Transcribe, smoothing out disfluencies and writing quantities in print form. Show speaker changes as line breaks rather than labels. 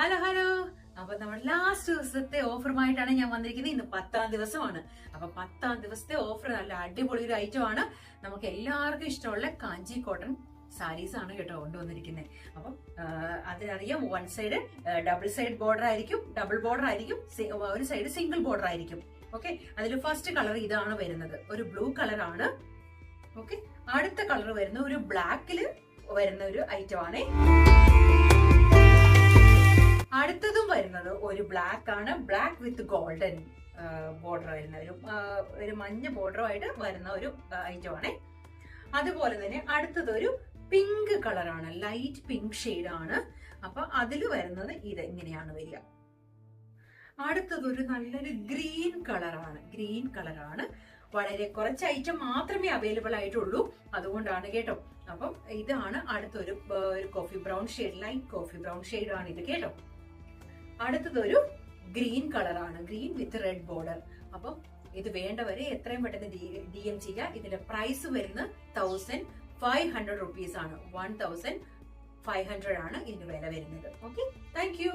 Hello hello. അപ്പൊ നമ്മുടെ last ദിവസത്തെ ഓഫറുമായിട്ടാണ് ഞാൻ വന്നിരിക്കുന്നത്. ഇന്ന് 10ാം ദിവസമാണ്. അപ്പൊ 10ാം ദിവസത്തെ ഓഫർ നല്ല അടിപൊളി ഒരു ഐറ്റം ആണ്. നമുക്ക് എല്ലാവർക്കും ഇഷ്ടമുള്ള കാഞ്ചി കോട്ടൺ സാരീസ് ആണ് കേട്ടോ കൊണ്ടുവന്നിരിക്കുന്നത്. അപ്പം അതിനറിയാം, one side double side border ആയിരിക്കും, ഡബിൾ ബോർഡർ ആയിരിക്കും, ഒരു സൈഡ് സിംഗിൾ ബോർഡർ ആയിരിക്കും. ഓക്കെ, അതിൽ ഫസ്റ്റ് കളർ ഇതാണ് വരുന്നത്, ഒരു ബ്ലൂ കളറാണ്. ഓക്കെ, അടുത്ത കളർ വരുന്ന ഒരു ബ്ലാക്കില് വരുന്ന ഒരു ഐറ്റം ആണ്. അടുത്തതും വരുന്നത് ഒരു ബ്ലാക്ക് ആണ്, ബ്ലാക്ക് വിത്ത് ഗോൾഡൻ ബോർഡർ വരുന്ന ഒരു മഞ്ഞ ബോർഡറുമായിട്ട് വരുന്ന ഒരു ഐറ്റം ആണ്. അതുപോലെ തന്നെ അടുത്തത് ഒരു പിങ്ക് കളറാണ്, ലൈറ്റ് പിങ്ക് ഷെയ്ഡ് ആണ്. അപ്പൊ അതിൽ വരുന്നത് ഇത് ഇങ്ങനെയാണ് വരിക. അടുത്തത് ഒരു നല്ലൊരു ഗ്രീൻ കളറാണ്. വളരെ കുറച്ച് ഐറ്റം മാത്രമേ അവൈലബിൾ ആയിട്ടുള്ളൂ, അതുകൊണ്ടാണ് കേട്ടോ. അപ്പം ഇതാണ് അടുത്തൊരു coffee brown shade, light coffee brown shade ആണ് ഇത് കേട്ടോ. അടുത്തതൊരു ഗ്രീൻ കളറാണ്, ഗ്രീൻ വിത്ത് റെഡ് ബോർഡർ. അപ്പം ഇത് വേണ്ടവരെ എത്രയും പെട്ടെന്ന് DM ചെയ്യുക. ഇതിന്റെ പ്രൈസ് വരുന്നത് 1500 റുപ്പീസ് ആണ്. 1500 ആണ് ഇതിന് വില വരുന്നത്. Okay, thank you.